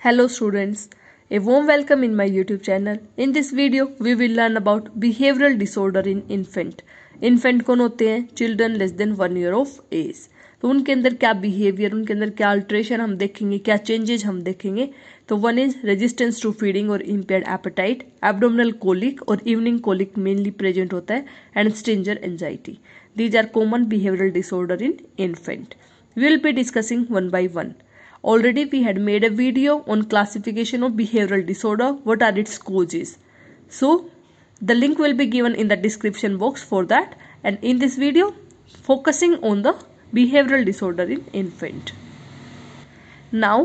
Hello students, a warm welcome in my YouTube channel. In this video, we will learn about behavioral disorder in infant. Infant कौन होते हैं? Children less than 1 year of age. तो उनके अंदर क्या behaviour, उनके अंदर क्या अल्ट्रेशन हम देखेंगे, क्या चेंजेज हम देखेंगे. तो one is resistance to feeding और इम्पेयर्ड एपेटाइट, एब्डोमिनल कोलिक और इवनिंग कोलिक मेनली प्रेजेंट होता है, and stranger anxiety. These are common behavioural disorder in infant. We will be discussing one by one. Already we had made a video on classification of behavioral disorder, what are its causes. So the link will be given in the description box for that, and in this video focusing on the behavioral disorder in infant. Now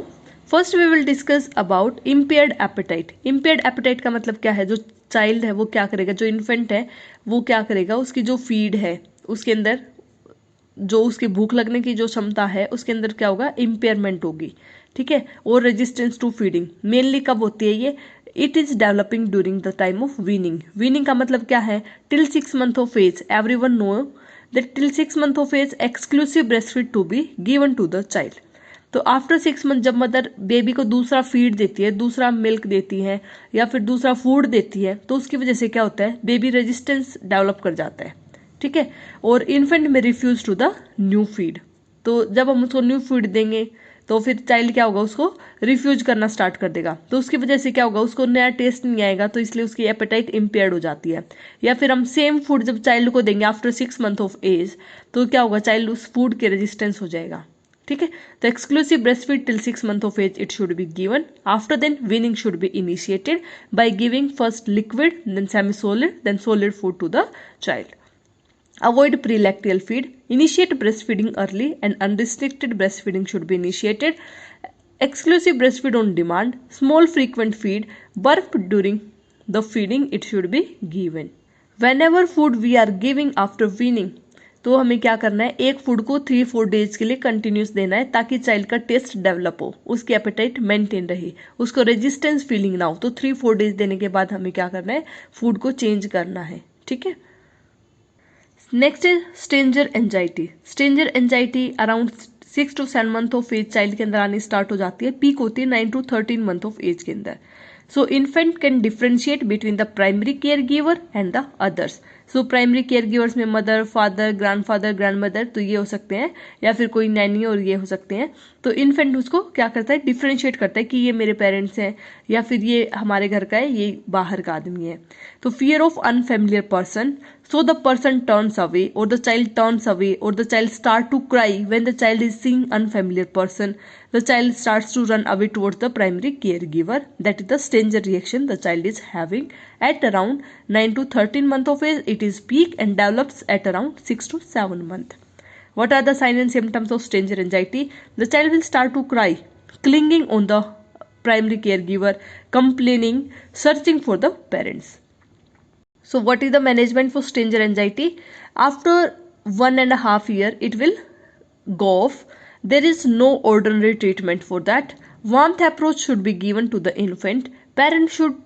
first we will discuss about impaired appetite. Impaired appetite का मतलब क्या है? जो child है वो क्या करेगा, जो इन्फेंट है वो क्या करेगा, उसकी जो फीड है उसके अंदर जो उसकी भूख लगने की जो क्षमता है उसके अंदर क्या होगा, इम्पेयरमेंट होगी. ठीक है. और रेजिस्टेंस टू फीडिंग मेनली कब होती है ये? It is developing during the time of weaning. Weaning का मतलब क्या है? Till 6 months of age. Everyone know that till 6 months of age exclusive breast feed to be given to the child. तो after 6 months जब mother baby को दूसरा feed देती है, दूसरा मिल्क देती है या फिर दूसरा फूड देती है, तो उसकी वजह से क्या होता है, बेबी रेजिस्टेंस डेवलप कर जाता है. ठीक है. और इन्फेंट में refuse to the new feed. तो जब हम उसको न्यू फीड देंगे तो फिर चाइल्ड क्या होगा, उसको रिफ्यूज करना स्टार्ट कर देगा. तो उसकी वजह से क्या होगा, उसको नया टेस्ट नहीं आएगा, तो इसलिए उसकी एपेटाइट इम्पेयर्ड हो जाती है. या फिर हम सेम फूड जब चाइल्ड को देंगे आफ्टर 6 months ऑफ एज, तो क्या होगा, चाइल्ड उस फूड के रेजिस्टेंस हो जाएगा. ठीक है. तो exclusive breast feed till 6 months of age it should be given. After then weaning should be initiated by giving first liquid, then semi solid, then solid food to the child. Avoid prelactal feed. Initiate breastfeeding early, and unrestricted breastfeeding should be initiated. Exclusive breastfeed on demand. Small frequent feed. Burp during the feeding it should be given. Whenever food we are giving after weaning, तो हमें क्या करना है, एक food को 3-4 days के लिए continuous देना है ताकि चाइल्ड का टेस्ट डेवलप हो, उसकी एपेटाइट मेंटेन रहे, उसको रेजिस्टेंस फीलिंग ना हो. तो 3-4 days देने के बाद हमें क्या करना है, फूड को चेंज करना है. ठीक है. Next is stranger anxiety. Stranger anxiety around 6 to 7 months of age child के अंदर आनी स्टार्ट हो जाती है. पीक होती है 9 to 13 months ऑफ एज के अंदर. So infant can differentiate between the primary care giver and the others. So primary care givers में मदर, फादर, ग्रैंडफादर, ग्रैंडमदर, तो ये हो सकते हैं, या फिर कोई नैनी और ये हो सकते हैं. तो इन्फेंट उसको क्या करता है, डिफ्रेंशिएट करता है कि ये मेरे पेरेंट्स हैं या फिर ये हमारे घर का है, ये बाहर का आदमी है. तो fear of unfamiliar person, so the person turns away or the child turns away or the child start to cry when the child is seeing unfamiliar person. The child starts to run away towards the primary caregiver. That is the stranger reaction the child is having at around 9 to 13 months of age. It is peak and develops at around 6 to 7 months. What are the signs and symptoms of stranger anxiety? The child will start to cry, clinging on the primary caregiver, complaining, searching for the parents. So what is the management for stranger anxiety? After 1.5 years, it will go off. There is no ordinary treatment for that. Warmth approach should be given to the infant. Parents should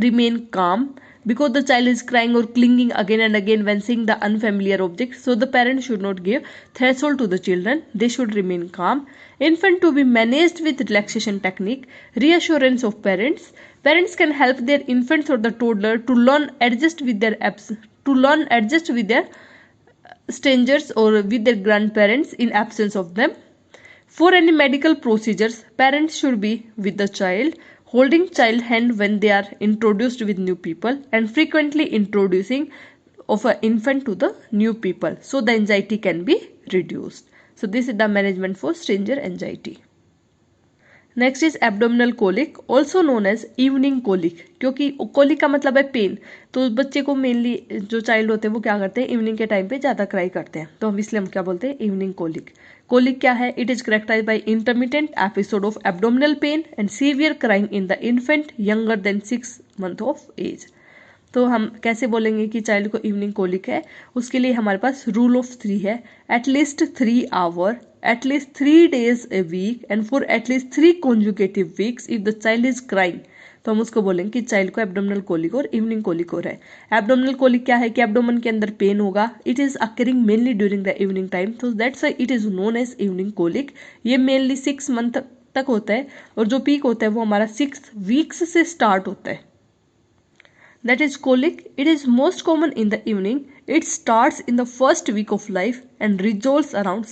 remain calm because the child is crying or clinging again and again when seeing the unfamiliar object. So the parents should not give threshold to the children. They should remain calm. Infant to be managed with relaxation technique. Reassurance of parents. Parents can help their infants or the toddler to learn adjust with their strangers or with their grandparents in absence of them. For any medical procedures, parents should be with the child, holding child hand when they are introduced with new people, and frequently introducing of an infant to the new people so the anxiety can be reduced. So this is the management for stranger anxiety. Next is abdominal colic, also known as evening colic. क्योंकि colic का मतलब है pen, तो बच्चे को mainly जो child होते हैं वो क्या करते हैं, इवनिंग के टाइम पे ज़्यादा क्राई करते हैं, तो हम इसलिए हम क्या बोलते हैं, इवनिंग कोलिक. कोलिक क्या है? It is characterize by intermittent episode of abdominal pain and severe crying in the infant younger than 6 months of age. तो हम कैसे बोलेंगे कि चाइल्ड को इवनिंग कोलिक है? उसके लिए हमारे पास रूल ऑफ 3 है. At least 3 hours, at least 3 days a week, and for at least 3 consecutive weeks if the child is crying. तो हम उसको बोलेंगे कि चाइल्ड को एब्डोमिनल कोलिक और इवनिंग कोलिक हो रहा है. एब्डोमिनल कोलिक क्या है कि एब्डोमेन के अंदर पेन होगा. It is occurring mainly during the evening time, तो that's why it is known as evening colic. ये मेनली 6 months तक होता है और जो पीक होता है वो हमारा 6 वीक्स से स्टार्ट होता है. That is colic. It is most common in the evening. It starts in the first week of life and resolves around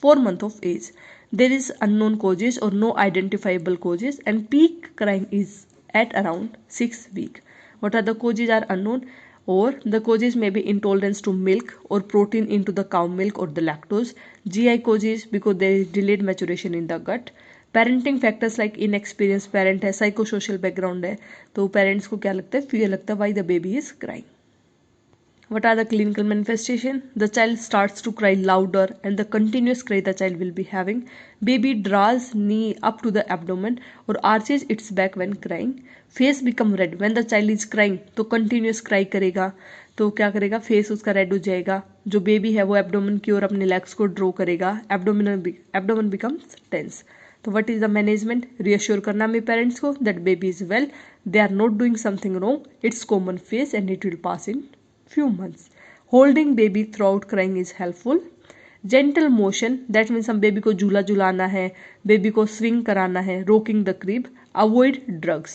4 months of age. There is unknown causes or no identifiable causes, and peak crying is at around 6 week. What are the causes are unknown, or the causes may be intolerance to milk or protein into the cow milk or the lactose. GI causes because there is delayed maturation in the gut. Parenting factors like inexperience parent है, psychosocial background है, तो parents को क्या लगता है, fear लगता है, why the baby is crying. What are the clinical manifestation? The child starts to cry louder and the continuous cry the child will be having. Baby draws knee up to the abdomen or arches its back when crying. Face become red when the child is crying. तो continuous cry करेगा तो क्या करेगा, face उसका red हो जाएगा. जो baby है वो एब्डोमेन की ओर अपने लेग्स को ड्रॉ करेगा. Abdomen becomes tense. तो what is the management? Reassure करना हमें पेरेंट्स को that baby is well, they are not doing something wrong, it's common phase and it will pass in few months. Holding baby throughout crying is helpful. Gentle motion, that means हम baby को झूला झुलाना है, baby को swing कराना है. Rocking the crib. Avoid drugs.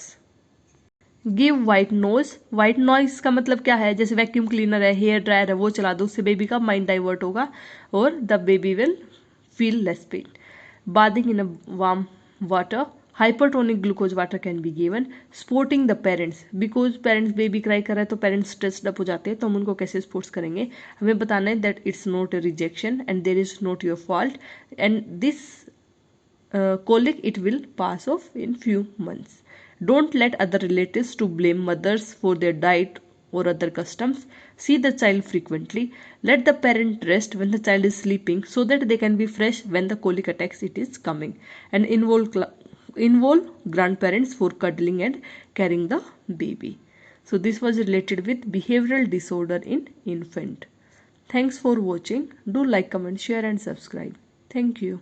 Give white noise. White noise का मतलब क्या है, जैसे वैक्यूम क्लीनर है, हेयर ड्रायर है, वो चला दो, उससे बेबी का माइंड डाइवर्ट होगा और the baby will feel less pain. Bathing in a warm water. Hypertonic glucose water can be given. Supporting the parents, because parents baby cry कर रहा है तो पेरेंट्स स्ट्रेस्ड अप हो जाते हैं, तो हम उनको कैसे सपोर्ट्स करेंगे, हमें बताना है that it's not a rejection and there is not your fault and this colic it will pass off in few months. Don't let other relatives to blame mothers for their diet or other customs. See the child frequently. Let the parent rest when the child is sleeping so that they can be fresh when the colic attacks it is coming. And involve grandparents for cuddling and carrying the baby. So this was related with behavioral disorder in infant. Thanks for watching. Do like, comment, share and subscribe. Thank you.